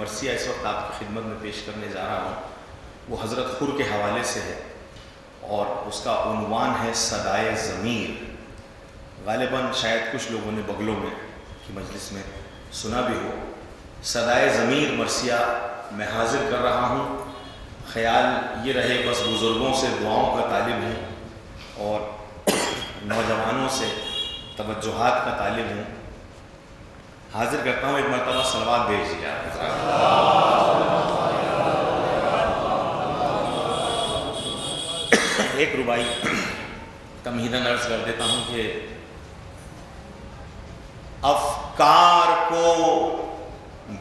مرثیہ اس وقت آپ کی خدمت میں پیش کرنے جا رہا ہوں وہ حضرت خور کے حوالے سے ہے اور اس کا عنوان ہے صدائے ضمیر۔ غالباً شاید کچھ لوگوں نے بغلوں میں کی مجلس میں سنا بھی ہو۔ صدائے ضمیر مرثیہ میں حاضر کر رہا ہوں۔ خیال یہ رہے بس بزرگوں سے دعاؤں کا طالب ہوں اور نوجوانوں سے توجہات کا طالب ہوں۔ حاضر کرتا ہوں، ایک مرتبہ صلوات بھیج دیا۔ ایک ربائی تمہیداً عرض کر دیتا ہوں کہ افکار کو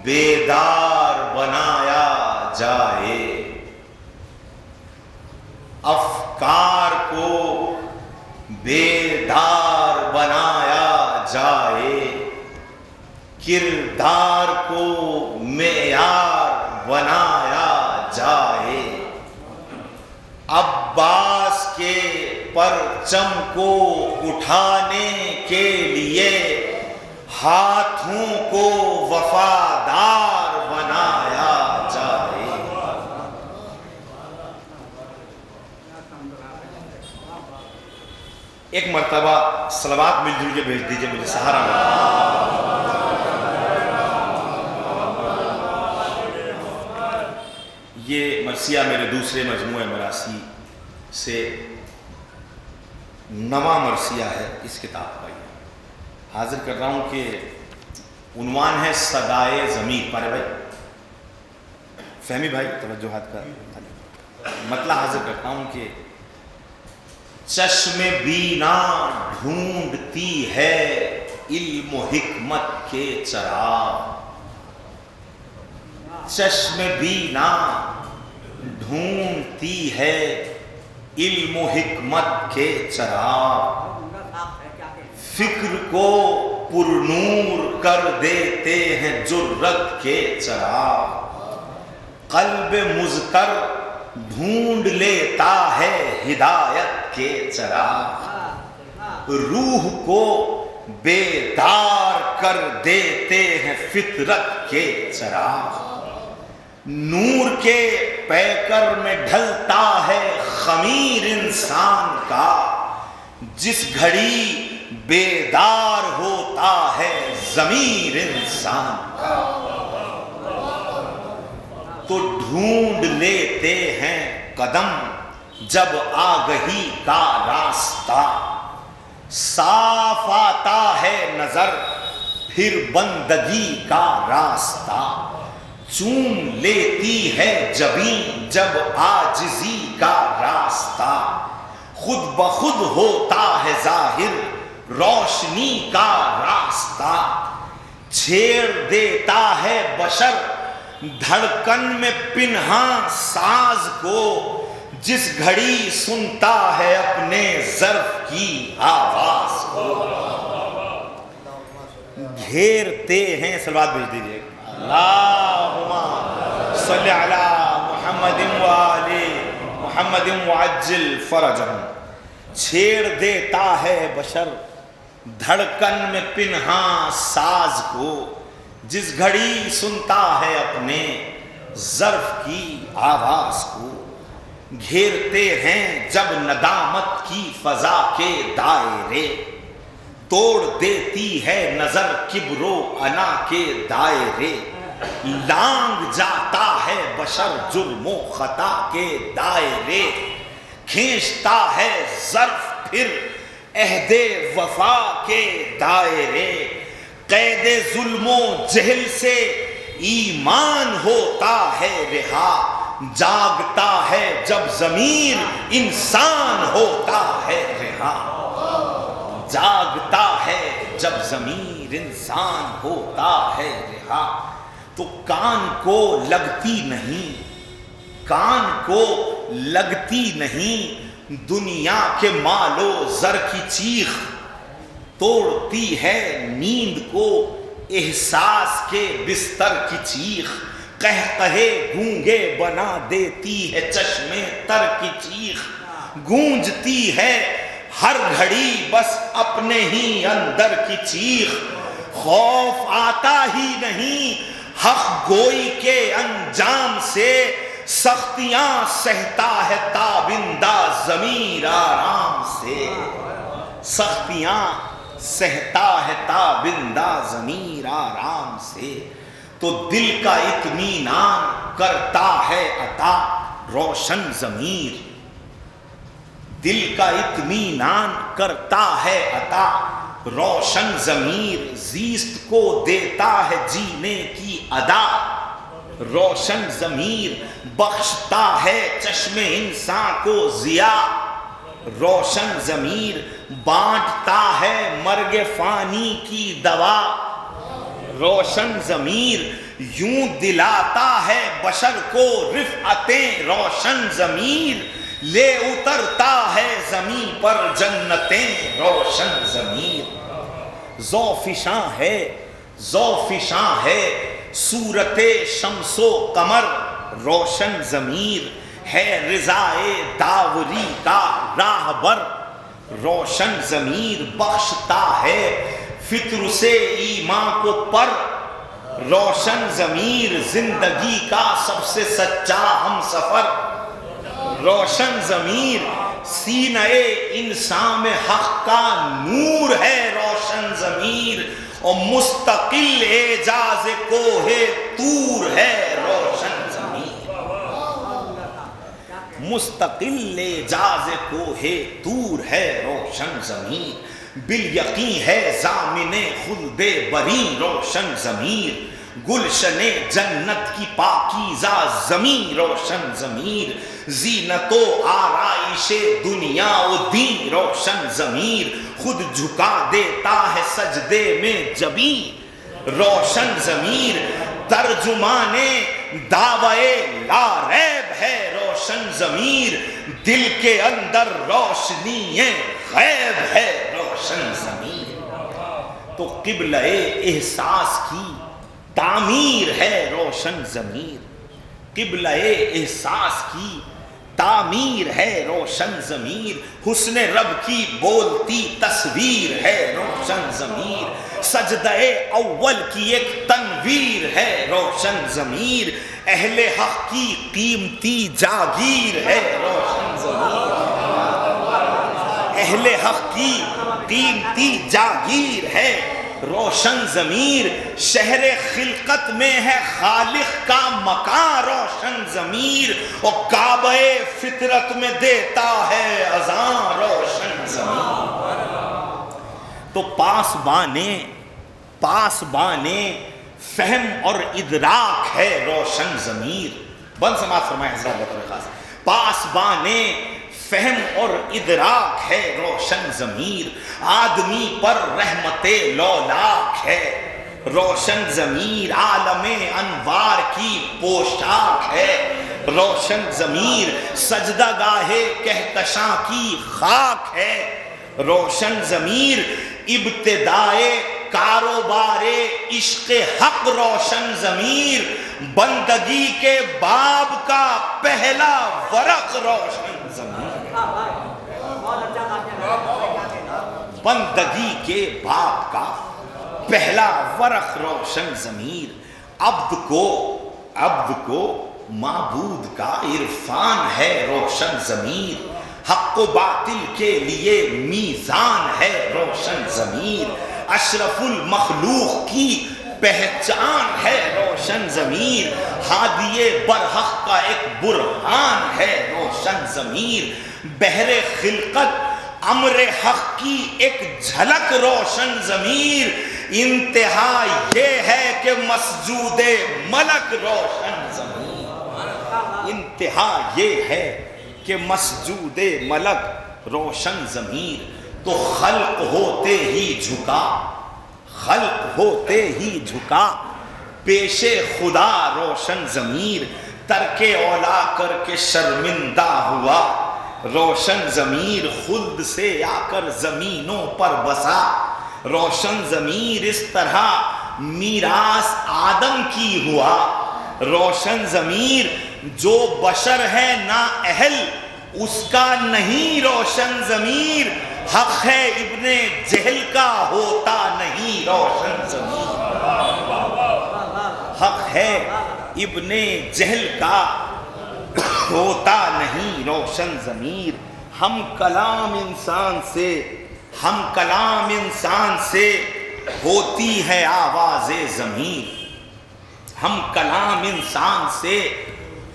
بیدار بنایا جائے، افکار کو بیدار بنایا جائے، کردار کو معیار بنایا جائے، عباس کے پرچم کو اٹھانے کے لیے ہاتھوں کو وفادار بنایا جائے۔ ایک مرتبہ صلوات مل جل کے بھیج دیجئے، مجھے سہارا ملا۔ یہ مرثیہ میرے دوسرے مجموعہ مراثی سے نواں مرثیہ ہے اس کتاب کا۔ یہ حاضر کر رہا ہوں کہ عنوان ہے صدائے ضمیر۔ پارے بھائی، فہمی بھائی، توجہات کا مطلب حاضر کرتا ہوں کہ چشم بینا ڈھونڈتی ہے علم و حکمت کے چراغ، چشم بینا ڈھونڈتی ہے علم و حکمت کے چراغ، فکر کو پرنور کر دیتے ہیں جرت کے چراغ، قلب مضطر ڈھونڈ لیتا ہے ہدایت کے چراغ، روح کو بیدار کر دیتے ہیں فطرت کے چراغ، نور کے پیکر میں ڈھلتا ہے خمیر انسان کا، جس گھڑی بیدار ہوتا ہے ضمیر انسان کا، تو ڈھونڈ لیتے ہیں قدم جب آگہی کا راستہ، صاف آتا ہے نظر پھر بندگی کا راستہ، چوم لیتی ہے جبیں جب عاجزی کا راستہ، خود بخود ہوتا ہے ظاہر روشنی کا راستہ، چھیڑ دیتا ہے بشر دھڑکن میں پنہاں ساز کو، جس گھڑی سنتا ہے اپنے ظرف کی آواز کو، گھیرتے ہیں۔ صلوات بھیج دیجئے۔ اللہم صلی علی محمد وآل محمد وعجل فرجہم۔ چھیڑ دیتا ہے بشر دھڑکن میں پنہاں ساز کو، جس گھڑی سنتا ہے اپنے ظرف کی آواز کو، گھیرتے ہیں جب ندامت کی فضا کے دائرے، توڑ دیتی ہے نظر کبر و انا کے دائرے، لانگ جاتا ہے بشر جرم و خطا کے دائرے، کھینچتا ہے ظرف پھر عہد وفا کے دائرے، قید ظلم و جہل سے ایمان ہوتا ہے رہا، جاگتا ہے جب ضمیر انسان ہوتا ہے رہا، جاگتا ہے جب ضمیر انسان ہوتا ہے رہا، تو کان کو لگتی نہیں، کان کو لگتی نہیں دنیا کے مال و زر کی چیخ، توڑتی ہے نیند کو احساس کے بستر کی چیخ، قہقہے گونگے بنا دیتی ہے چشمے تر کی چیخ، گونجتی ہے ہر گھڑی بس اپنے ہی اندر کی چیخ، خوف آتا ہی نہیں حق گوئی کے انجام سے سختیاں سہتا ہے تابندہ ضمیر آرام سے، سختیاں سہتا ہے تابندہ ضمیر آرام سے، تو دل کا اطمینان کرتا ہے عطا روشن ضمیر، دل کا اطمینان کرتا ہے عطا روشن ضمیر، زیست کو دیتا ہے جینے کی ادا روشن ضمیر، بخشتا ہے چشم انسان کو ضیاء روشن ضمیر، بانٹتا ہے مرگ فانی کی دوا روشن ضمیر، یوں دلاتا ہے بشر کو رفعتیں روشن ضمیر، لے اترتا ہے زمین پر جنتیں روشن ضمیر، ذوفشاں ہے ذوفشاں ہے صورت شمس و قمر روشن ضمیر، ہے رضائے داوری کا راہبر روشن ضمیر، بخشتا ہے فطر سے ایمان کو پر روشن ضمیر، زندگی کا سب سے سچا ہم سفر روشن ضمیر، سینہ انسان میں حق کا نور ہے روشن ضمیر، اور مستقل اعجاز کوہ طور ہے روشن ضمیر، مستقل اعجاز کوہ طور ہے روشن ضمیر، بالیقین ہے ضامن خلد بری روشن ضمیر، گلشن جنت کی پاکیزہ زمین روشن ضمیر، زینت و آرائش دنیا و دین روشن ضمیر، خود جھکا دیتا ہے سجدے میں جبین روشن ضمیر، ترجمان دعوے لا ریب ہے روشن ضمیر، دل کے اندر روشنی غیب ہے روشن ضمیر، تو قبلہ احساس کی تعمیر ہے روشن ضمیر، قبلہ احساس کی تعمیر ہے روشن ضمیر، حسن رب کی بولتی تصویر ہے روشن ضمیر، سجدہ اول کی ایک تنویر ہے روشن ضمیر، اہل حق کی قیمتی جاگیر ہے روشن ضمیر، اہل حق کی قیمتی جاگیر ہے روشن ضمیر، شہر خلقت میں ہے خالق کا مکان روشن ضمیر، اور کعبہ فطرت میں دیتا ہے اذان روشن ضمیر، تو پاسبانے فہم اور ادراک ہے روشن ضمیر، بند سماعت فرمائے حضرات بطور خاص، پاسبانے فہم اور ادراک ہے روشن ضمیر، آدمی پر رحمت لولاک ہے روشن ضمیر، عالم انوار کی پوشاک ہے روشن ضمیر، سجدہ گاہ کہکشاں کی خاک ہے روشن ضمیر، ابتدائے کاروبار عشق حق روشن ضمیر، بندگی کے باب کا پہلا ورق روشن ضمیر، بندگی کے باب کا پہلا ورق روشن ضمیر، عبد کو معبود کا عرفان ہے روشن ضمیر، حق و باطل کے لیے میزان ہے روشن ضمیر، اشرف المخلوق کی پہچان ہے روشن ضمیر، ہادی برحق کا ایک برہان ہے روشن ضمیر، بحر خلقت امر حق کی ایک جھلک روشن ضمیر، انتہا یہ ہے کہ مسجود ملک روشن ضمیر، انتہا یہ ہے کہ مسجود ملک روشن ضمیر، تو خلق ہوتے ہی جھکا پیش خدا روشن ضمیر، ترک اولا کر کے شرمندہ ہوا روشن ضمیر، خلد سے آ کر زمینوں پر بسا روشن ضمیر، اس طرح میراث آدم کی ہوا روشن ضمیر، جو بشر ہے نا اہل اس کا نہیں روشن ضمیر، حق ہے ابن جہل کا ہوتا نہیں روشن ضمیر، حق ہے ابن جہل کا ہوتا نہیں روشن ضمیر. ہم کلام انسان سے ہوتی ہے آواز ضمیر. ہم کلام انسان سے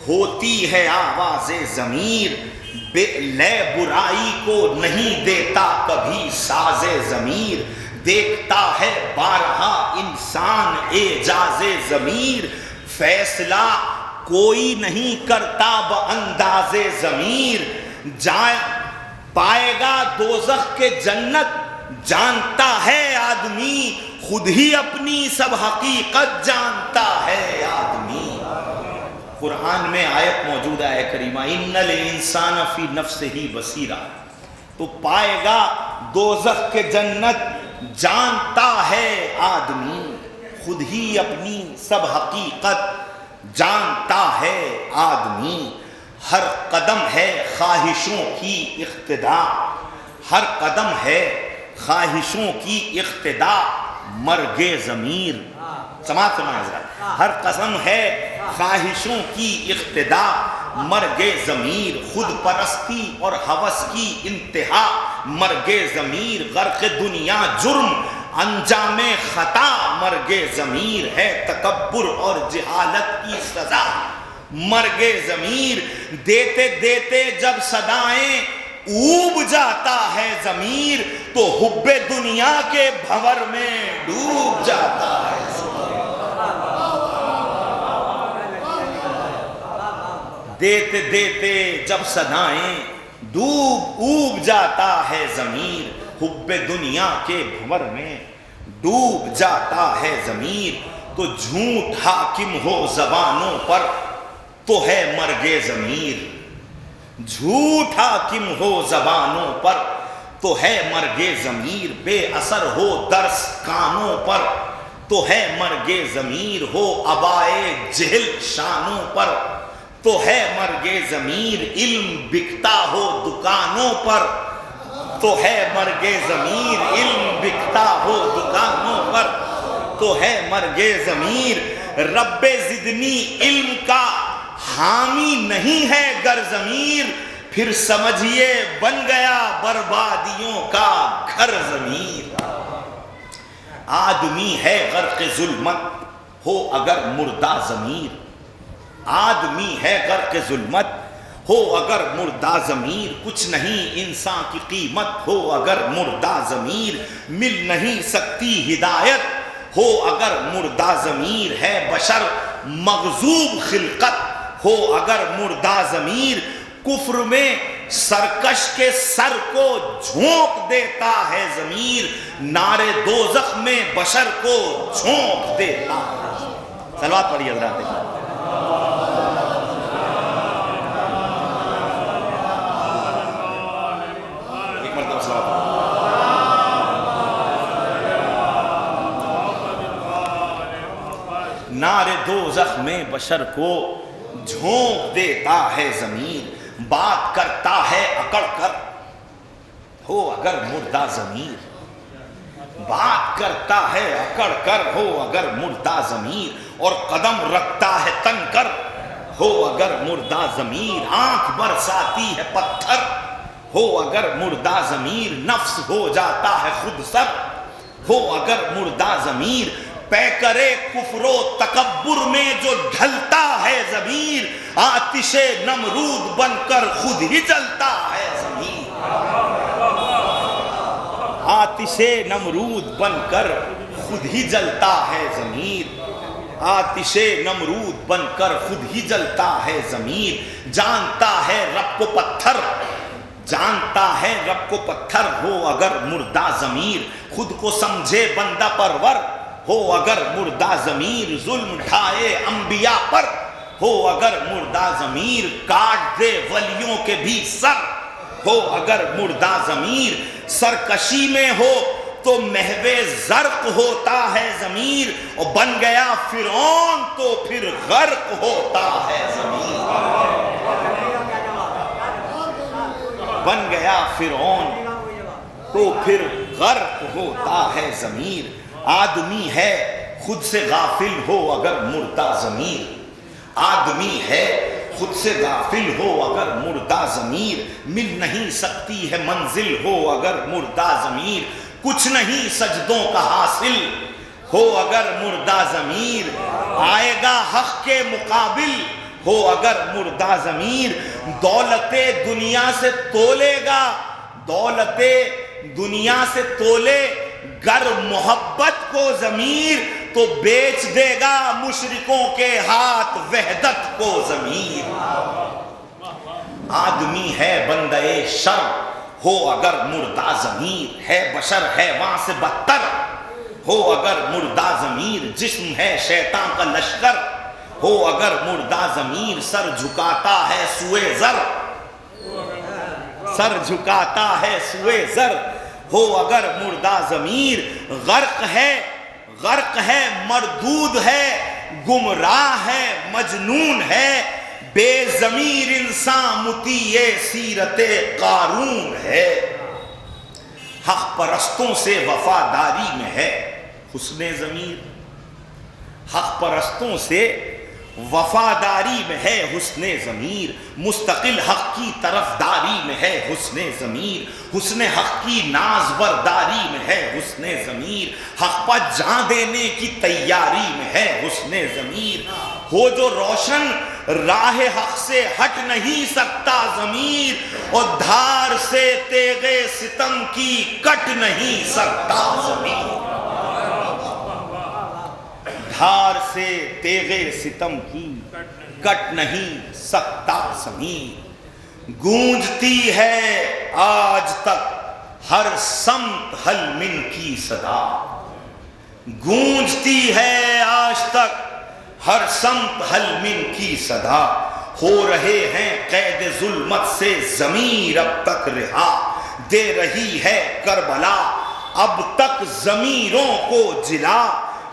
ہوتی ہے آواز ضمیر. بے لے برائی کو نہیں دیتا کبھی ساز ضمیر. دیکھتا ہے بارہا انسان اعجاز ضمیر. فیصلہ کوئی نہیں کرتا بانداز ضمیر. پائے گا دوزخ کے جنت جانتا ہے آدمی. خود ہی اپنی سب حقیقت جانتا ہے آدمی. قرآن میں آیت موجود ہے کریمہ ان الانسان فی نفسہ بصیرہ. تو پائے گا دوزخ کے جنت جانتا ہے آدمی. خود ہی اپنی سب حقیقت جانتا ہے آدمی. ہر قدم ہے خواہشوں کی اقتدا. ہر قدم ہے خواہشوں کی اقتدا مرگ ضمیر. سماعت فرمائیں ذرا. ہر قسم ہے خواہشوں کی اقتدا مرگ ضمیر. خود پرستی اور ہوس کی انتہا مرگ ضمیر. غرق دنیا جرم انجام خطا مرگ ضمیر ہے. تکبر اور جہالت کی سزا مرگ ضمیر. دیتے دیتے جب صدائیں اوب جاتا ہے ضمیر تو حب دنیا کے بھنور میں ڈوب جاتا ہے. دیتے دیتے جب صدائیں اوب جاتا ہے ضمیر. حب دنیا کے بھنور میں ڈوب جاتا ہے ضمیر. تو جھوٹ حاکم ہو زبانوں پر تو ہے مرگ ضمیر. جھوٹ حاکم ہو زبانوں پر تو ہے مرگ ضمیر. بے اثر ہو درس کانوں پر تو ہے مرگ ضمیر. ہو ابائے جہل شانوں پر تو ہے مرگ ضمیر. علم بکتا ہو دکانوں پر تو ہے مرگ ضمیر. علم بکتا ہو دکانوں پر تو ہے مرگ ضمیر. رب زدنی علم کا حامی نہیں ہے گر ضمیر پھر سمجھیے بن گیا بربادیوں کا گھر ضمیر. آدمی ہے غرق ظلمت ہو اگر مردہ ضمیر. آدمی ہے غرق ظلمت ہو اگر مردہ ضمیر. کچھ نہیں انسان کی قیمت ہو اگر مردہ ضمیر. مل نہیں سکتی ہدایت ہو اگر مردہ ضمیر. ہے بشر مغضوب خلقت ہو اگر مردہ ضمیر. کفر میں سرکش کے سر کو جھونک دیتا ہے ضمیر. نارے دوزخ میں بشر کو جھونک دیتا ہے. صلوات پڑھیے حضرات. ایک مرتبہ صلوات. نارے دوزخ میں بشر کو جھونک دیتا ہے ضمیر. بات کرتا ہے اکڑ کر ہو اگر مردہ ضمیر. بات کرتا ہے اکڑ کر ہو اگر مردہ ضمیر. اور قدم رکھتا ہے تن کر ہو اگر مردہ ضمیر. آنکھ برساتی ہے پتھر ہو اگر مردہ ضمیر. نفس ہو جاتا ہے خود سر ہو اگر مردہ ضمیر. پے کرے کفر و تکبر میں جو ڈھلتا ہے ضمیر. آتش نمرود بن کر خود ہی جلتا ہے ضمیر. آتش نمرود بن کر خود ہی جلتا ہے ضمیر. آتش نمرود بن کر خود ہی جلتا ہے ضمیر. جانتا ہے رب کو پتھر جانتا ہے رب کو پتھر ہو اگر مردہ ضمیر. خود کو سمجھے بندہ پرور ہو اگر مردہ ضمیر. ظلم ڈھائے انبیاء پر ہو اگر مردہ ضمیر. کاٹ دے ولیوں کے بھی سر ہو اگر مردہ ضمیر. سرکشی میں ہو تو محو زرق ہوتا ہے ضمیر. اور بن گیا فرعون تو پھر غرق ہوتا ہے ضمیر. بن گیا فرعون تو پھر غرق ہوتا ہے ضمیر. آدمی ہے خود سے غافل ہو اگر مردہ ضمیر، آدمی ہے خود سے غافل ہو اگر مردہ ضمیر، مل نہیں سکتی ہے منزل ہو اگر مردہ ضمیر، کچھ نہیں سجدوں کا حاصل ہو اگر مردہ ضمیر، آئے گا حق کے مقابل ہو اگر مردہ ضمیر، دولت دنیا سے تولے گا، دولت دنیا سے تولے گر محبت کو ضمیر، تو بیچ دے گا مشرکوں کے ہاتھ وحدت کو ضمیر۔ آدمی ہے بندہ شر ہو اگر مردہ ضمیر، ہے بشر ہے وہاں سے بدتر ہو اگر مردہ ضمیر، جسم ہے شیطان کا لشکر ہو اگر مردہ ضمیر، سر جھکاتا ہے سوئے زر، سر جھکاتا ہے سوئے زر ہو اگر مردہ ضمیر، غرق ہے مردود ہے گمراہ ہے مجنون ہے، بے ضمیر انسان مطیع سیرت قارون ہے، حق پرستوں سے وفاداری میں ہے حسن ضمیر، حق پرستوں سے وفاداری میں ہے حسن ضمیر، مستقل حق کی طرفداری میں ہے حسن ضمیر، حسن حق کی ناز برداری میں ہے حسن ضمیر، حق پر جان دینے کی تیاری میں ہے حسن ضمیر، ہو جو روشن راہ حق سے ہٹ نہیں سکتا ضمیر، اور دھار سے تیغ ستم کی کٹ نہیں سکتا ضمیر، دھار سے تیغ ستم کی کٹ نہیں سکتا ضمیر، گونجتی ہے آج تک ہر سمت حل من کی صدا، گونجتی ہے آج تک ہر سمت حل من کی صدا، ہو رہے ہیں قید ظلمت سے ضمیر اب تک رہا، دے رہی ہے کربلا اب تک ضمیروں کو جلا،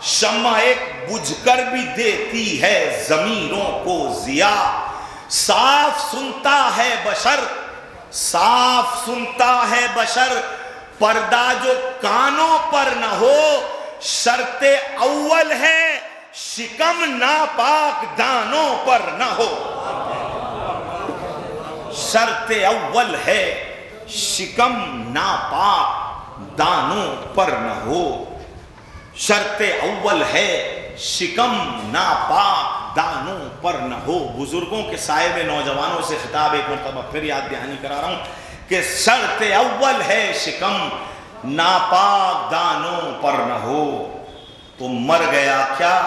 شمع ایک بجھ کر بھی دیتی ہے ضمیروں کو ضیا، صاف سنتا ہے بشر، صاف سنتا ہے بشر، پردہ جو کانوں پر نہ ہو، شرط اول ہے شکم ناپاک دانوں پر نہ ہو، شرط اول ہے شکم ناپاک دانوں پر نہ ہو، شرط اول ہے شکم ناپاک دانوں پر نہ ہو۔ بزرگوں کے سائے میں نوجوانوں سے خطاب ایک مرتبہ پھر یاد دہانی کرا رہا ہوں کہ شرط اول ہے شکم ناپاک دانوں پر نہ ہو، تو مر گیا کیا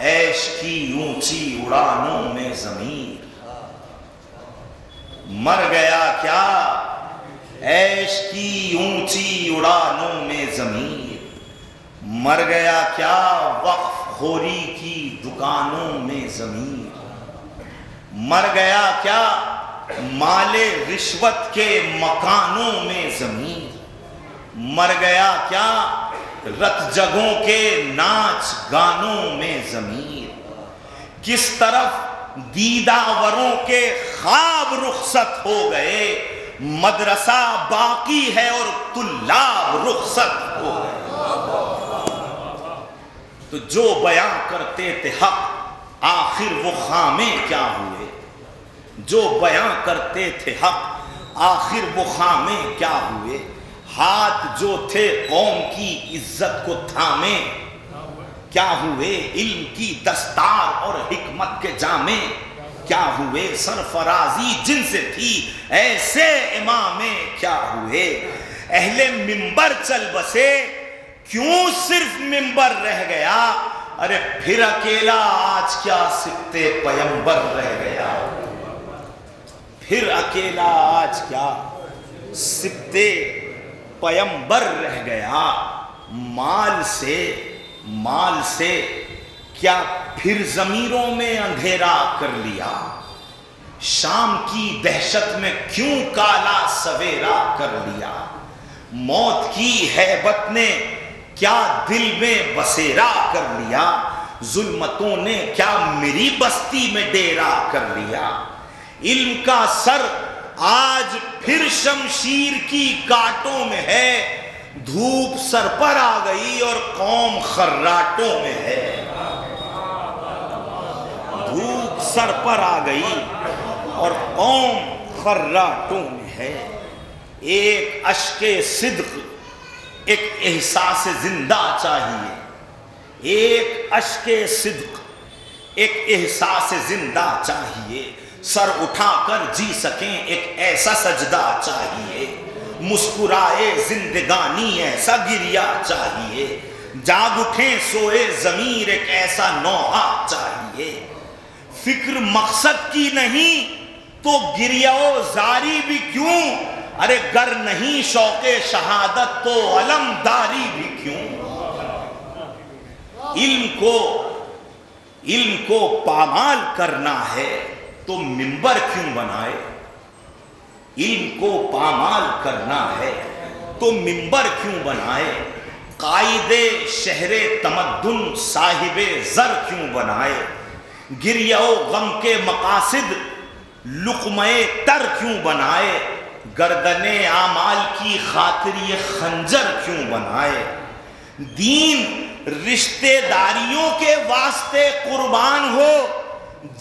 عیش کی اونچی اڑانوں میں ضمیر، مر گیا کیا عیش کی اونچی اڑانوں میں ضمیر، مر گیا کیا وقف خوری کی دکانوں میں ضمیر، مر گیا کیا مال رشوت کے مکانوں میں ضمیر، مر گیا کیا رت جگہوں کے ناچ گانوں میں ضمیر، کس طرف دیداوروں کے خواب رخصت ہو گئے، مدرسہ باقی ہے اور طلاب رخصت ہو گئے، تو جو بیان کرتے تھے حق آخر وہ خامے کیا ہوئے، جو بیان کرتے تھے حق آخر وہ خامے کیا ہوئے، ہاتھ جو تھے قوم کی عزت کو تھامے کیا ہوئے، علم کی دستار اور حکمت کے جامے کیا ہوئے، سرفرازی جن سے تھی ایسے امامے کیا ہوئے، اہل منبر چل بسے کیوں صرف منبر رہ گیا، ارے پھر اکیلا آج کیا سبتے پیمبر رہ گیا، پھر اکیلا آج کیا سبتے پیمبر رہ گیا، مال سے کیا پھر ضمیروں میں اندھیرا کر لیا، شام کی دہشت میں کیوں کالا سویرا کر لیا، موت کی ہیبت نے کیا دل میں بسیرا کر لیا، ظلمتوں نے کیا میری بستی میں ڈیرا کر لیا، علم کا سر آج پھر شمشیر کی کانٹوں میں ہے، دھوپ سر پر آ گئی اور قوم خراٹوں میں ہے، سر پر آ گئی اور قوم خراٹوں میں ہے. ایک اشک صدق ایک احساس زندہ چاہیے, ایک اشک صدق ایک احساس زندہ چاہیے. سر اٹھا کر جی سکیں ایک ایسا سجدہ چاہیے. مسکرائے زندگانی ایسا گریا چاہیے. جاگ اٹھیں سوئے ضمیر ایک ایسا نوحہ چاہیے. فکر مقصد کی نہیں تو گریہ و زاری بھی کیوں, ارے گر نہیں شوق شہادت تو علمداری بھی کیوں. علم کو پامال کرنا ہے تو منبر کیوں بنائے. علم کو پامال کرنا ہے تو منبر کیوں بنائے. قائد شہر تمدن صاحب زر کیوں بنائے. گریہ و غم کے مقاصد لقمہ تر کیوں بنائے. گردن اعمال کی خاطر یہ خنجر کیوں بنائے. دین رشتہ داریوں کے واسطے قربان ہو,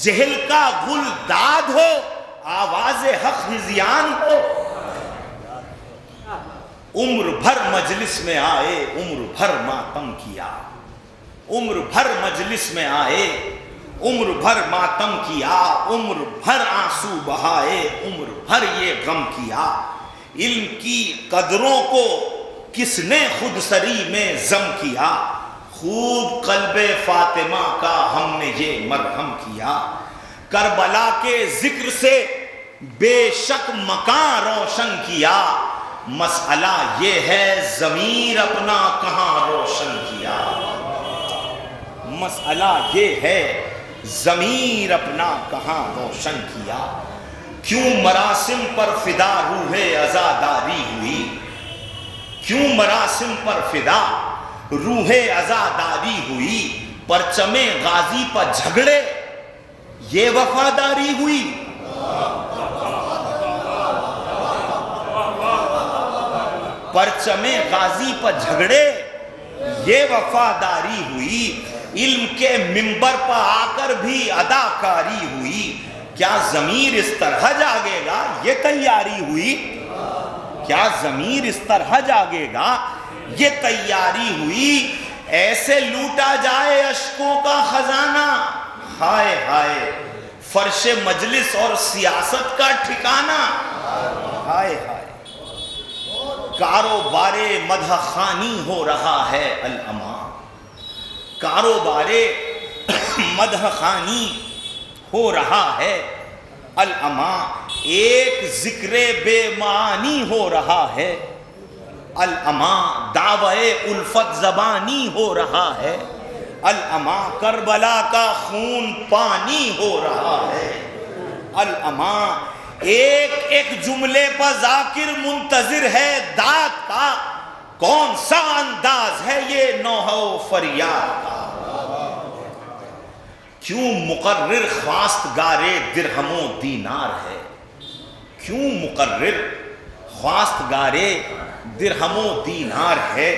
جہل کا گل داد ہو, آواز حق ہذیان ہو. عمر بھر مجلس میں آئے عمر بھر ماتم کیا, عمر بھر مجلس میں آئے عمر بھر ماتم کیا. عمر بھر آنسو بہائے عمر بھر یہ غم کیا. علم کی قدروں کو کس نے خود سری میں ضم کیا. خوب قلب فاطمہ کا ہم نے یہ مرہم کیا. کربلا کے ذکر سے بے شک مکان روشن کیا. مسئلہ یہ ہے ضمیر اپنا کہاں روشن کیا. مسئلہ یہ ہے ضمیر اپنا کہاں روشن کیا. کیوں مراسم پر فدا روح عزاداری ہوئی. کیوں مراسم پر فدا روح عزاداری ہوئی. پرچم غازی پر جھگڑے یہ وفاداری ہوئی. پرچم غازی پر جھگڑے یہ وفاداری ہوئی. علم کے منبر پر آ کر بھی اداکاری ہوئی. کیا ضمیر اس طرح جاگے گا یہ تیاری ہوئی. کیا ضمیر اس طرح جاگے گا یہ تیاری ہوئی. ایسے لوٹا جائے اشکوں کا خزانہ, ہائے ہائے فرش مجلس اور سیاست کا ٹھکانہ. ہائے ہائے کاروبار مدح خوانی ہو رہا ہے الاما. کاروبار مدح خوانی ہو رہا ہے الاما. ایک ذکر بے معانی ہو رہا ہے الاما. دعوی الفت زبانی ہو رہا ہے الاما. کربلا کا خون پانی ہو رہا ہے الاما. ایک ایک جملے پر ذاکر منتظر ہے داد کا. کون سا انداز ہے یہ نوحہ و فریاد کا. کیوں مقرر خواستگار درہم و دینار ہے. کیوں مقرر خواستگار درہم و دینار ہے.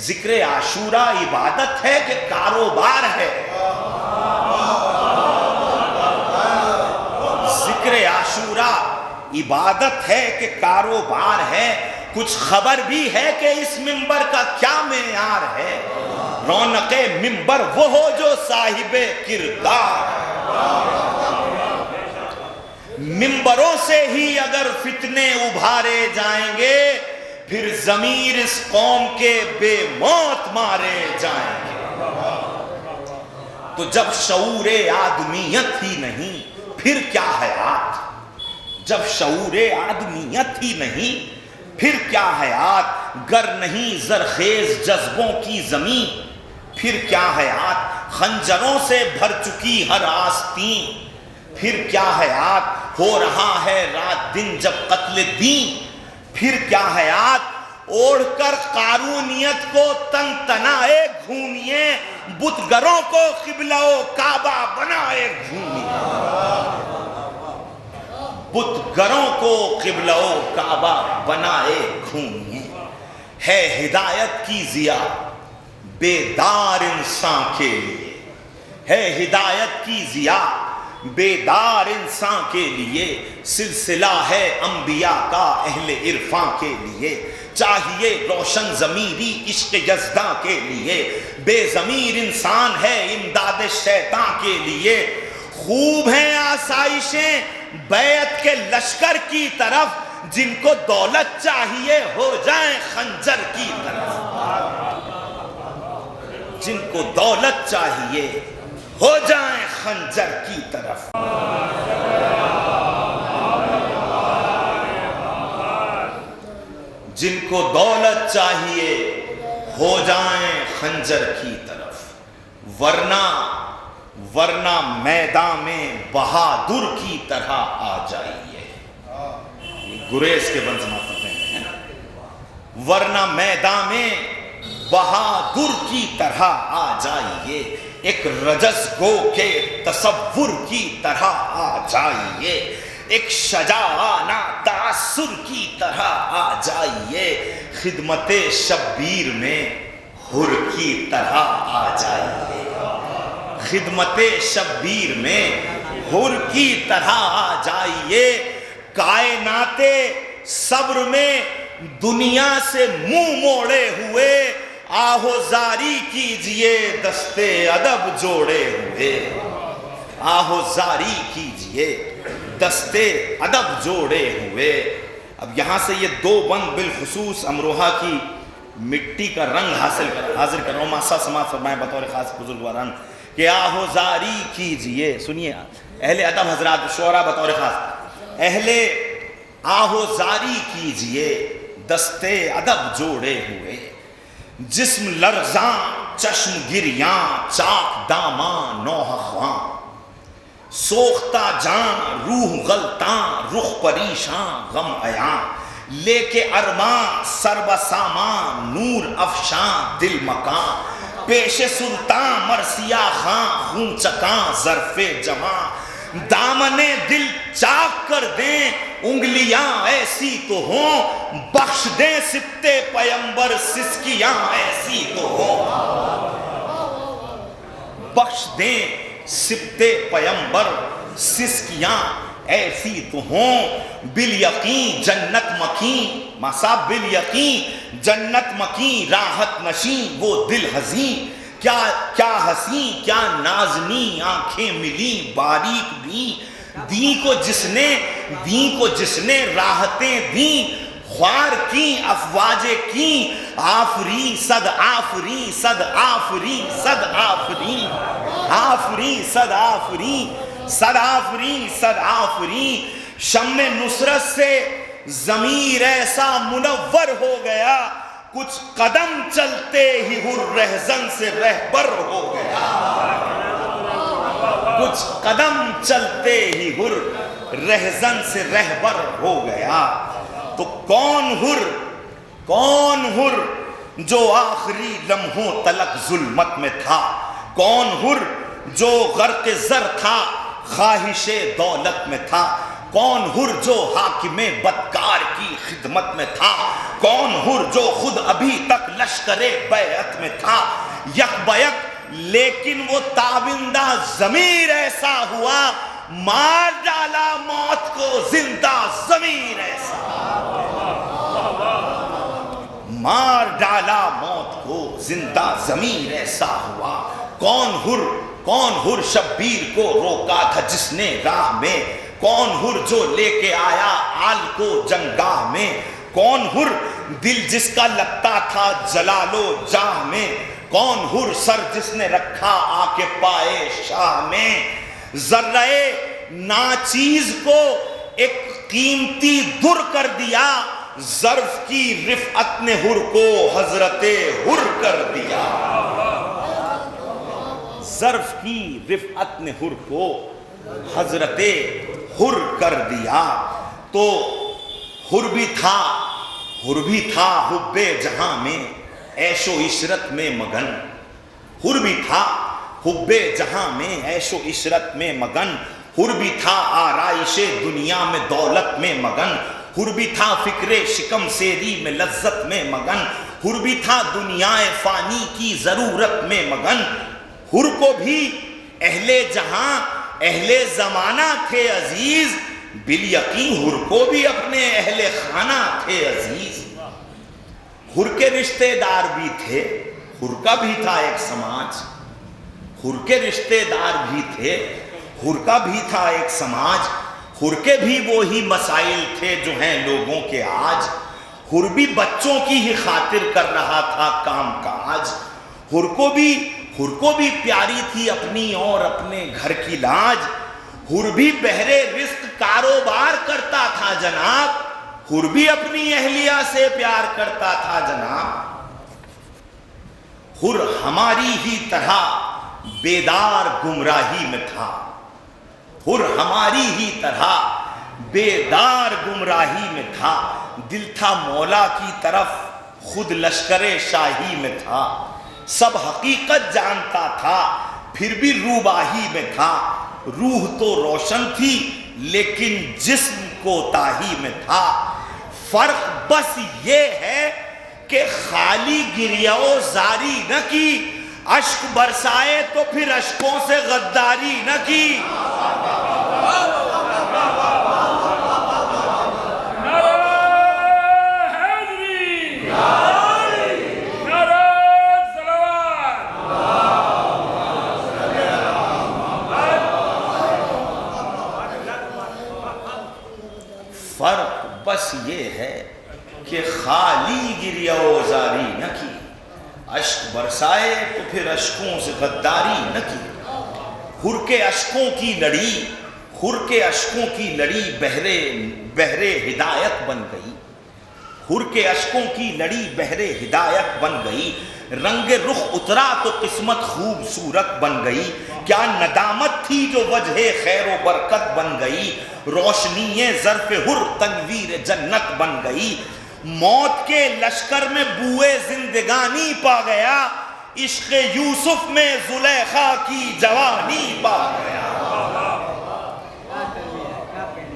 ذکر عاشورہ عبادت ہے کہ کاروبار ہے. ذکر عاشورہ عبادت ہے کہ کاروبار ہے. کچھ خبر بھی ہے کہ اس منبر کا کیا معیار ہے. رونق منبر وہ ہو جو صاحب کردار. منبروں سے ہی اگر فتنے ابھارے جائیں گے پھر ضمیر اس قوم کے بے موت مارے جائیں گے. تو جب شعور آدمیت ہی نہیں پھر کیا حیات. جب شعور آدمیت ہی نہیں پھر کیا حیات. گر نہیں زرخیز جذبوں کی زمین پھر کیا حیات. خنجروں سے بھر چکی ہر آستین پھر کیا حیات. ہو رہا ہے رات دن جب قتل دین پھر کیا حیات. اوڑھ کر قارونیت کو تن تنائے گھومیے, بتگروں کو قبلہ و کعبہ بنائے گھومیے. بتگروں کو قبلہ و کعبہ بنائے گھومیے. ہے ہدایت کی ضیا بیدار انسان کے لیے. ہے ہدایت کی ضیا بیدار انسان کے لیے سلسلہ ہے انبیاء کا اہل عرفاں کے لیے، چاہیے روشن ضمیری عشق یزداں کے لیے، بے ضمیر انسان ہے امداد شیطاں کے لیے، خوب ہیں آسائشیں بیعت کے لشکر کی طرف، جن کو دولت چاہیے ہو جائیں خنجر کی طرف، جن کو دولت چاہیے ہو جائیں خنجر کی طرف۔ جن کو دولت چاہیے ہو جائیں خنجر کی طرف، ورنہ میدان میں بہادر کی طرح آ جائیے۔ گریز کے بنظمات ہیں، ورنہ میدان میں بہادر کی طرح آ جائیے، ایک رجس گو کے تصور کی طرح آ جائیے، ایک شجاعانہ تاثر کی طرح آ جائیے، خدمت شبیر میں حر کی طرح آ جائیے، خدمت شبیر میں حر کی طرح آ جائیے، کائنات صبر میں دنیا سے منہ موڑے ہوئے آہوزاری کیجئے دستے ادب جوڑے ہوئے، آہوزاری کیجئے دستے ادب جوڑے ہوئے۔ اب یہاں سے یہ دو بند بالخصوص امروہہ کی مٹی کا رنگ حاضر کر رہا ہوں، ماسا سماعت فرمائیں بطور خاص بزرگواران کہ آہوزاری کیجئے، سنیے اہل ادب حضرات شعراء بطور خاص، اہل آہوزاری کیجئے دستے ادب جوڑے ہوئے، جسم لرزاں چشم گریاں چاک داماں نوح خواں، سوختہ جان روح غلطاں رخ پریشاں غم عیاں، لے کے ارماں سر بساماں نور افشاں دل مکاں، پیش سلطان مرثیہ خاں خون چکاں ظرف جماں، دامن دل چاک کر دیں انگلیاں ایسی تو ہوں، بخش دیں سبت پیمبر سسکیاں ایسی تو ہوں، بخش دیں سبت پیمبر سسکیاں ایسی تو ہوں، بالیقین جنت مکین مصاب بالیقین جنت مکین راحت نشین وہ دل حزین، کیا حسین کیا نازنی آنکھیں ملی باریک بھی، دین کو جس نے راحتیں دیں خوار کی افواجیں کی، آفری صد آفری صد آفری صد آفری آفری صد آفری صد آفری صد آفری، شم نصرت سے ضمیر ایسا منور ہو گیا، کچھ قدم چلتے ہی حر رہزن سے رہبر ہو گیا، کچھ قدم چلتے ہی حر رہزن سے رہبر ہو گیا۔ تو کون حر جو آخری لمحوں تلک ظلمت میں تھا، کون حر جو غرق زر تھا خواہش دولت میں تھا، کون حر جو حاکم بدکار کی خدمت میں تھا، کون حر جو خود ابھی تک لشکر بیعت میں تھا، یک بیک لیکن وہ تابندہ ضمیر ایسا ہوا، مار ڈالا موت کو زندہ ضمیر ایسا، مار ڈالا موت کو زندہ ضمیر ایسا ہوا۔ کون حر شبیر کو روکا تھا جس نے راہ میں، کون حر جو لے کے آیا آل کو جنگاہ میں، کون حر دل جس کا لگتا تھا جلال و جاہ میں، کون حر سر جس نے رکھا آ کے پائے شاہ میں، ذرہ ناچیز کو ایک قیمتی در کر دیا، ظرف کی رفعت نے حر کو حضرت حر کر دیا، ظرف کی رفعت نے حر کو حضرت حر کر دیا۔ تو حر بھی تھا حب جہاں میں عیش و عشرت میں مگن، حر بھی تھا حب جہاں میں عیش و عشرت میں مگن، حر بھی تھا آرائش دنیا میں دولت میں مگن، حر بھی تھا فکر شکم سیری میں لذت میں مگن، حر بھی تھا دنیا فانی کی ضرورت میں مگن، حر کو بھی اہل جہاں اہل زمانہ تھے عزیز، بالیقین حر کو بھی اپنے اہل خانہ تھے عزیز۔ حر کے رشتہ دار بھی تھے، حر کا بھی تھا ایک سماج، حر کے رشتہ دار بھی تھے، حر کا بھی تھا ایک سماج، حر کے بھی وہی مسائل تھے جو ہیں لوگوں کے آج۔ حر بھی بچوں کی ہی خاطر کر رہا تھا کام کاج، حر کو بھی پیاری تھی اپنی اور اپنے گھر کی لاج۔ حر بھی بہرے رزق کاروبار کرتا تھا جناب، حر بھی اپنی اہلیہ سے پیار کرتا تھا جناب۔ حر ہماری ہی طرح بیدار گمراہی میں تھا، حر ہماری ہی طرح بیدار گمراہی میں تھا۔ دل تھا مولا کی طرف، خود لشکر شاہی میں تھا، سب حقیقت جانتا تھا پھر بھی روباہی میں تھا۔ روح تو روشن تھی لیکن جسم کوتاہی میں تھا۔ فرق بس یہ ہے کہ خالی گریہ و زاری نہ کی، اشک برسائے تو پھر اشکوں سے غداری نہ کی۔ فرق بس یہ ہے کہ خالی گریہ و زاری نہ کی، اشک برسائے تو پھر اشکوں سے غداری نہ کی۔ حر کے اشکوں کی لڑی، حر کے اشکوں کی لڑی بہرے ہدایت بن گئی، حر کے اشکوں کی لڑی بہرے ہدایت بن گئی۔ رنگ رخ اترا تو قسمت خوبصورت بن گئی، کیا ندامت تھی جو وجہ خیر و برکت بن گئی۔ روشنی ظرف حر تنویر جنت بن گئی، موت کے لشکر میں بوئے زندگانی پا گیا، عشق یوسف میں زلیخا کی جوانی پا گیا،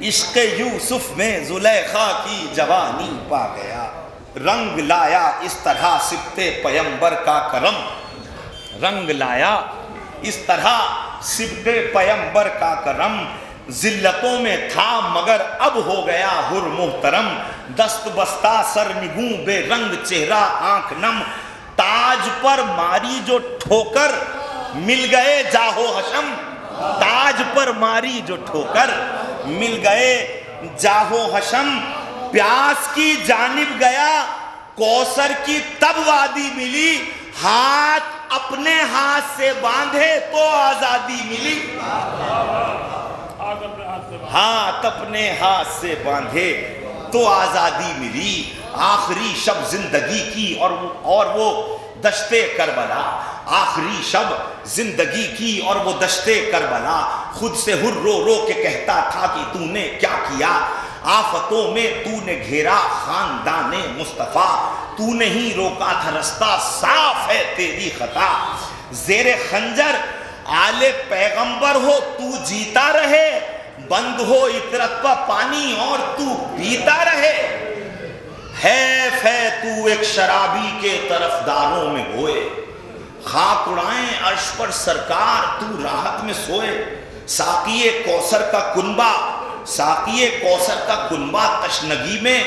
عشق یوسف میں زلیخا کی جوانی پا گیا۔ رنگ لایا اس طرح سبط پیمبر کا کرم، رنگ لایا اس طرح سبط پیمبر کا کرم۔ ذلتوں میں تھا مگر اب ہو گیا حر محترم، دست بستہ سر نگوں بے رنگ چہرہ آنکھ نم۔ تاج پر ماری جو ٹھوکر مل گئے جاہو حشم، تاج پر ماری جو ٹھوکر مل گئے جاہو حشم۔ پیاس کی جانب گیا کوثر کی تب وادی ملی، ہاتھ اپنے ہاتھ سے باندھے تو آزادی ملی، ہاتھ اپنے ہاتھ سے باندھے تو آزادی ملی۔ آخری شب زندگی کی اور وہ دشت کربلا، آخری شب زندگی کی اور وہ دشت کربلا۔ خود سے حر رو رو کے کہتا تھا کہ تو نے کیا کیا، آفتوں میں تو نے گھیرا خاندان مصطفیٰ، تو نہیں روکا تھا رستہ، صاف ہے تیری خطا۔ زیر خنجر آل پیغمبر ہو تو جیتا رہے، بند ہو عطرت کا پانی اور تو پیتا رہے۔ حیف ہے تو ایک شرابی کے طرفداروں میں ہوئے، خاک اڑائیں عرش پر سرکار تو راحت میں سوئے۔ ساقی کوثر کا کنبہ، ساقی کوثر کا کنبہ تشنگی میں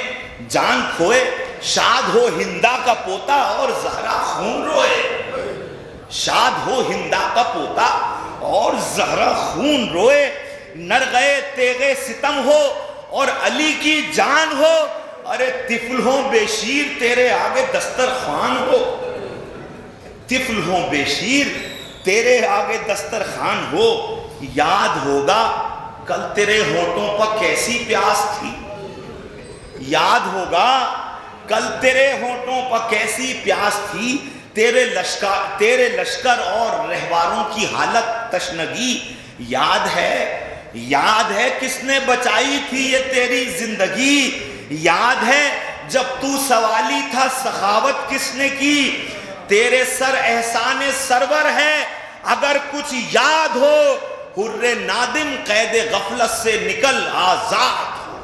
جان کھوئے، شاد ہو ہندا کا پوتا اور زہرا خون روئے، شاد ہو ہندا کا پوتا اور زہرا خون روئے۔ نرغے تیغے ستم ہو اور علی کی جان ہو، ارے طفل ہوں بے شیر تیرے آگے دسترخوان ہو، طفل ہوں بے شیر تیرے آگے دسترخوان ہو۔ یاد ہوگا کل تیرے ہونٹوں پر کیسی پیاس تھی، یاد ہوگا کل تیرے ہونٹوں پر کیسی پیاس تھی، تیرے لشکر اور رہواروں کی حالت تشنگی یاد ہے کس نے بچائی تھی یہ تیری زندگی، یاد ہے جب تو سوالی تھا سخاوت کس نے کی، تیرے سر احسان سرور ہے اگر کچھ یاد ہو، حر نادم قید غفلت سے نکل آزاد ہو۔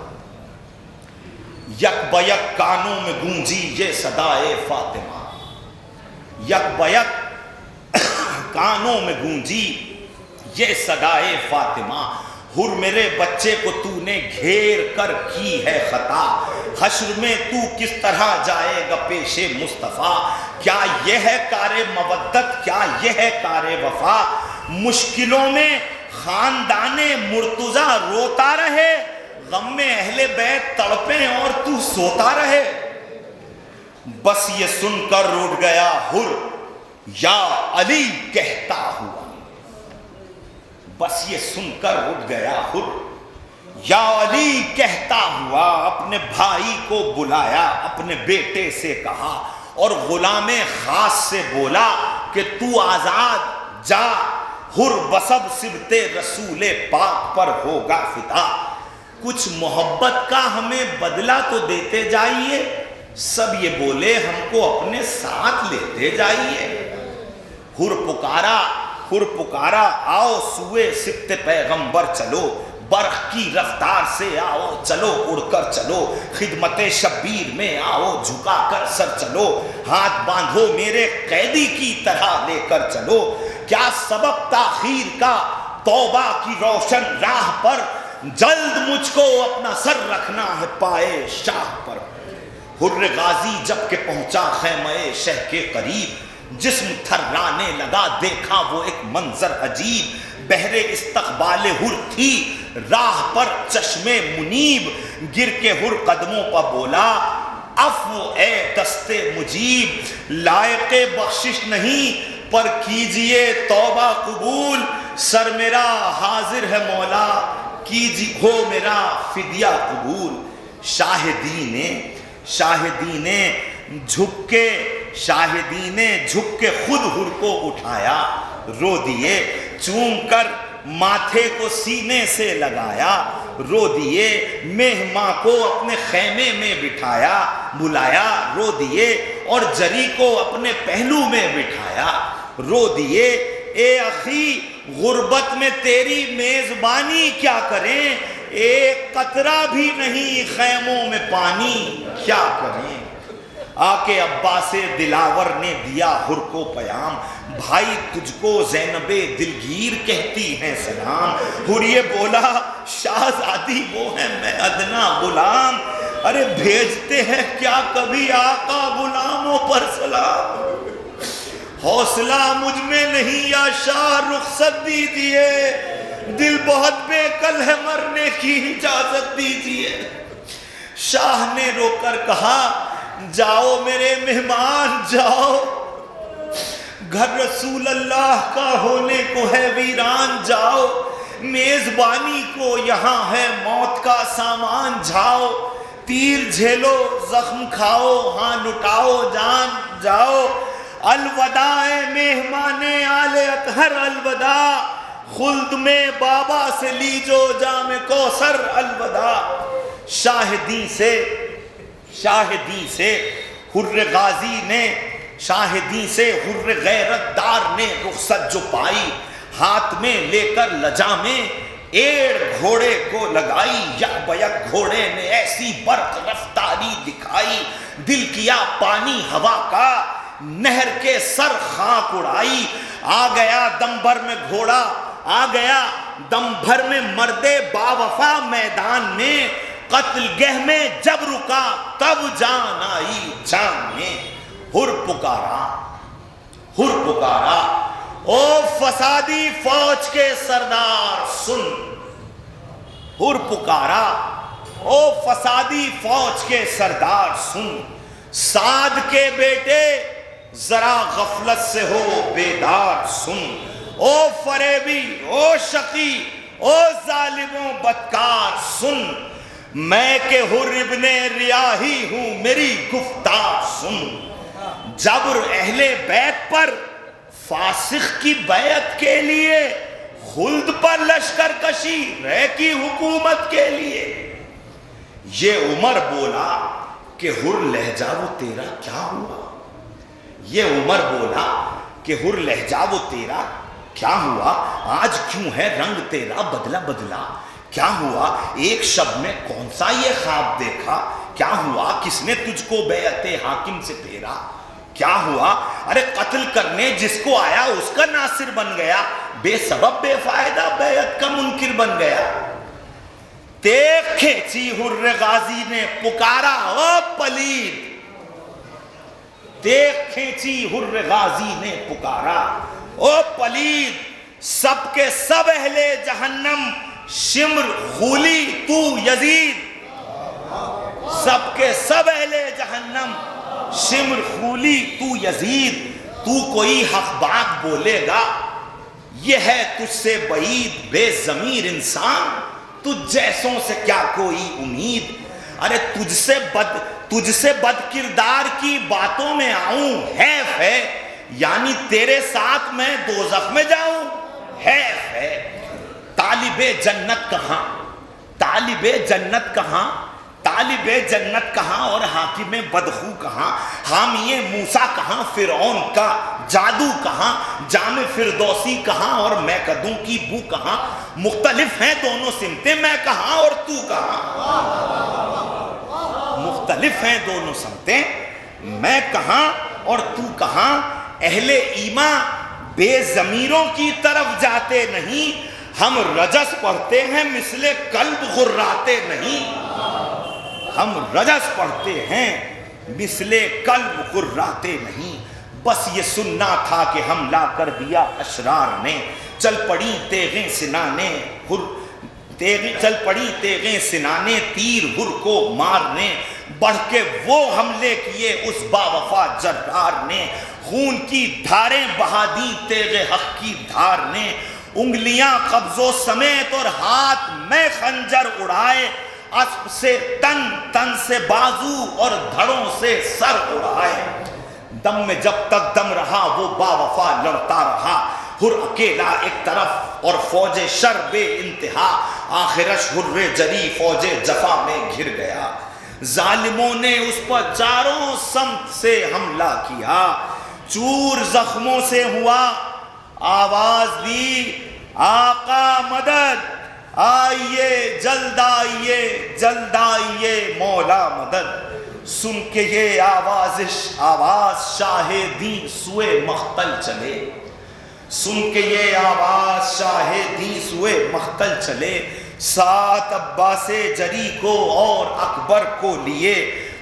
یک بیک کانوں میں گونجی یہ صدائے فاطمہ، یک بیک کانوں میں گونجی یہ صدائے فاطمہ، حر میرے بچے کو تو نے گھیر کر کی ہے خطا، حشر میں تو کس طرح جائے گا پیش مصطفیٰ، کیا یہ ہے کار مودت، کیا یہ ہے کار وفا، مشکلوں میں خاندان مرتضیٰ روتا رہے، غم میں اہل بیت تڑپیں اور تو سوتا رہے، بس یہ سن کر اٹھ گیا حر یا علی کہتا ہوا، بس یہ سن کر اٹھ گیا حر یا علی کہتا ہوا، اپنے بھائی کو بلایا، اپنے بیٹے سے کہا اور غلام خاص سے بولا کہ تو آزاد جا، حر بسب سبت رسول پاک پر ہوگا فدا، کچھ محبت کا ہمیں بدلہ تو دیتے جائیے، سب یہ بولے ہم کو اپنے ساتھ لیتے جائیے، حر پکارا آؤ سوئے سبت پیغمبر چلو، برق کی رفتار سے آؤ چلو اڑ کر چلو، خدمت شبیر میں آؤ جھکا کر سر چلو، ہاتھ باندھو میرے قیدی کی طرح لے کر چلو، کیا سبب تاخیر کا توبہ کی روشن راہ پر، جلد مجھ کو اپنا سر رکھنا ہے پائے شاہ پر، حر غازی جب کہ پہنچا خیمہ شہ کے قریب، جسم تھرانے لگا، دیکھا وہ ایک منظر عجیب، بہر استقبال حر تھی راہ پر چشم منیب، گر کے حر قدموں پر بولا عفو اے دست مجیب، لائق بخشش نہیں پر کیجئے توبہ قبول، سر میرا حاضر ہے مولا کیجئے ہو میرا فدیہ قبول، شاہدین نے جھک کے خود حر کو اٹھایا، رو دیے چوم کر ماتھے کو سینے سے لگایا، رو دیے مہماں کو اپنے خیمے میں بٹھایا، بلایا رو دیے اور جری کو اپنے پہلو میں بٹھایا، رو دیے اے اخی غربت میں تیری میزبانی کیا کریں، ایک قطرہ بھی نہیں خیموں میں پانی کیا کریں، آ کے عباس دلاور نے دیا حر کو پیام، بھائی تجھ کو زینب دلگیر کہتی ہیں سلام، حر یہ بولا شہزادی وہ ہے میں ادنا غلام، ارے بھیجتے ہیں کیا کبھی آقا غلاموں پر سلام، حوصلہ مجھ میں نہیں یا شاہ رخصت دیجئے، دل بہت بے کل ہے مرنے کی اجازت دیجئے، شاہ نے رو کر کہا جاؤ میرے مہمان جاؤ، گھر رسول اللہ کا ہونے کو ہے ویران، جاؤ میزبانی کو یہاں ہے موت کا سامان، جاؤ تیر جھیلو زخم کھاؤ ہاں لٹاؤ جان، جاؤ الوداع مہمان آل اطہر الوداع، خلد میں بابا سے لیجو جام کوثر الوداع، شاہدی سے حر غازی نے، شاہدی سے حر غیرت دار نے رخصت جو پائی، ہاتھ میں لے کر لجامیں ایڑ گھوڑے کو لگائی، یک بیک گھوڑے نے ایسی برق رفتاری دکھائی، دل کیا پانی ہوا کا نہر کے سر خاک اڑائی، آ گیا دم بھر میں گھوڑا، آ گیا دم بھر میں مرد باوفا میدان میں، قتل گہ میں جب رکا تب جان آئی جان میں، حر پکارا او فسادی فوج کے سردار سن، حر پکارا او فسادی فوج کے سردار سن، سعد کے بیٹے ذرا غفلت سے ہو بیدار سن، او فریبی او شقی او ظالموں بدکار سن، میں کہ حر ابن ریاحی ہوں میری گفتار سن، جبر اہل بیت پر فاسق کی بیعت کے لیے، خلد پر لشکر کشی رہ کی حکومت کے لیے، یہ عمر بولا کہ حر لہجہ وہ تیرا کیا ہوا، یہ عمر بولا کہ حر لہجہ وہ تیرا کیا ہوا، آج کیوں ہے رنگ تیرا بدلا بدلا، کیا ہوا ایک شب میں کون سا یہ خواب دیکھا، کیا ہوا کس نے تجھ کو بیعت حاکم سے پھیرا، کیا ہوا ارے قتل کرنے جس کو آیا اس کا ناصر بن گیا، بے سبب بے فائدہ بیعت کا منکر بن گیا. دیکھ کھینچی حر غازی نے پکارا او پلید. دیکھ کھینچی حر غازی نے پکارا او پلید. سب کے سب اہل جہنم شمر خولی تو یزید. سب کے سب اہل جہنم شمر خولی تو یزید. تو کوئی حق بات بولے گا یہ ہے تجھ سے بعید بے ضمیر انسان. تجھ جیسوں سے کیا کوئی امید. ارے تجھ سے بد کردار کی باتوں میں آؤں حیف ہے. یعنی تیرے ساتھ میں دوزخ میں جاؤں حیف ہے. طالب جنت کہاں, طالب جنت کہاں, طالب جنت کہاں اور حاکم بدخو کہاں. حامی موسیٰ کہاں, فرعون کا جادو کہاں, جام فردوسی کہاں اور میکدوں کی بو کہاں. مختلف ہیں دونوں سمتیں, میں کہاں اور تو کہاں. مختلف ہیں دونوں سمتیں, میں کہاں اور تو کہاں. اہل ایمان بے ضمیروں کی طرف جاتے نہیں, ہم رجس پڑھتے ہیں مثل قلب غراتے نہیں. ہم رجس پڑھتے ہیں مثل قلب غراتے نہیں. بس یہ سننا تھا کہ حملہ کر دیا اشرار نے. چل پڑی تیغیں سنانے چل پڑی تیغیں سنانے تیر ہر کو مارنے. بڑھ کے وہ حملے کیے اس باوفا جرار نے. خون کی دھاریں بہا دی تیغ حق کی دھار نے. انگلیاں قبضوں سمیت اور ہاتھ میں خنجر اڑائے. اسب سے تن, تن سے بازو اور دھڑوں سے سر اڑائے. دم میں جب تک دم رہا وہ باوفا لڑتا رہا. ہر اکیلا ایک طرف اور فوج شر بے انتہا. آخرش ہر جری فوج جفا میں گھر گیا. ظالموں نے اس پر چاروں سمت سے حملہ کیا. چور زخموں سے ہوا, آواز دی آقا مدد. آئیے جلد آئیے جلد آئیے مولا مدد. سن کے یہ آواز شاہ دین سوئے مختل چلے. سن کے یہ آواز شاہ دین سوئے مختل چلے. سات عباس جری کو اور اکبر کو لیے.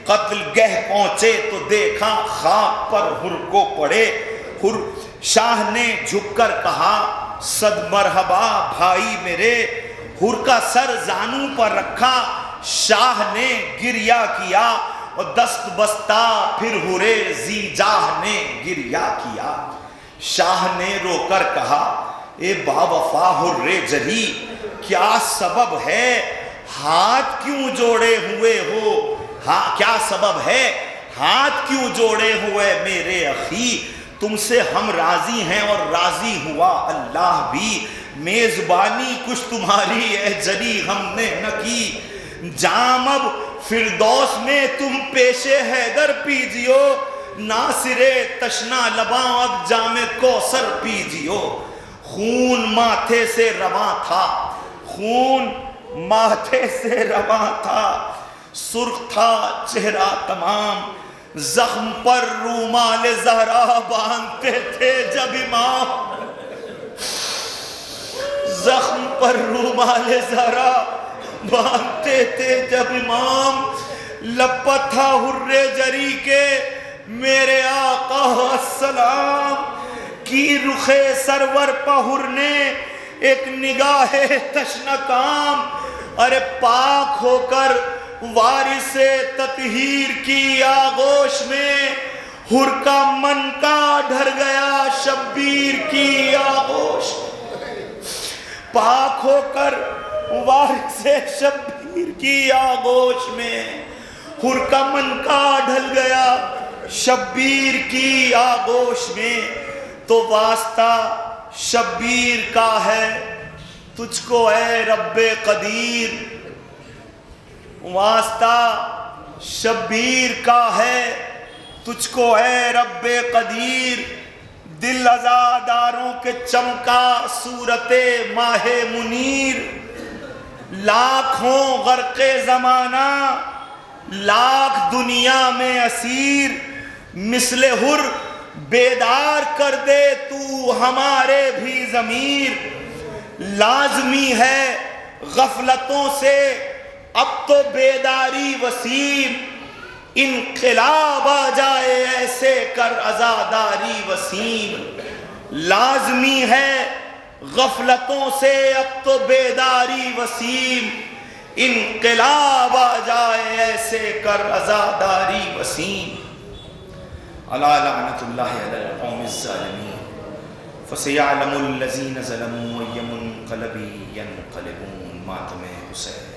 قتل گہ پہنچے تو دیکھا خاک پر ہر کو پڑے. ہر شاہ نے جھک کر کہا صد مرحبا بھائی میرے. ہر کا سر زانوں پر رکھا, شاہ نے گریہ کیا اور دست بستہ پھر ہرے زی جاہ نے گریہ کیا. شاہ نے رو کر کہا اے باوفا ہر جری کیا سبب ہے, ہاتھ کیوں جوڑے ہوئے ہو. کیا سبب ہے ہاتھ کیوں جوڑے ہوئے میرے اخی. تم سے ہم راضی ہیں اور راضی ہوا اللہ بھی. میزبانی کچھ تمہاری اے جری ہم نے نہ کی. جام اب فردوس میں تم پیش حیدر پیجیو. ناصرے تشنا لباں اب جام کوثر پیجیو. خون ماتھے سے رواں تھا, خون ماتھے سے رواں تھا. سرخ تھا چہرہ تمام, زخم پر رومال زہرا باندھتے تھے جب امام. زخم پر رومال زہرا باندھتے تھے جب امام. لپت تھا ہر جری کے میرے آقا السلام. کی رخ سرور پہر نے ایک نگاہ تشنکام. ارے پاک ہو کر وارث تطہیر کی آغوش میں ہر کا من کا ڈھر گیا شبیر کی آغوش. پاک ہو کر وارث شبیر کی آغوش میں ہر کا من کا ڈھل گیا شبیر کی آغوش میں. تو واسطہ شبیر کا ہے تجھ کو اے رب قدیر. واسطہ شبیر کا ہے تجھ کو اے رب قدیر. دل عزاداروں کے چمکا صورت ماہ منیر. لاکھوں غرق زمانہ لاکھ دنیا میں اسیر. مثل ہر بیدار کر دے تو ہمارے بھی ضمیر، لازمی ہے غفلتوں سے اب تو بیداری وسیم، انقلاب آ جائے ایسے کر عزاداری وسیم، لازمی ہے غفلتوں سے اب تو بیداری وسیم، انقلاب آ جائے ایسے کر عزاداری وسیم۔ الا لعنت اللہ علی القوم الظالمین فسیعلم الذین ظلموا ای منقلب ینقلبون۔ ماتم حسین۔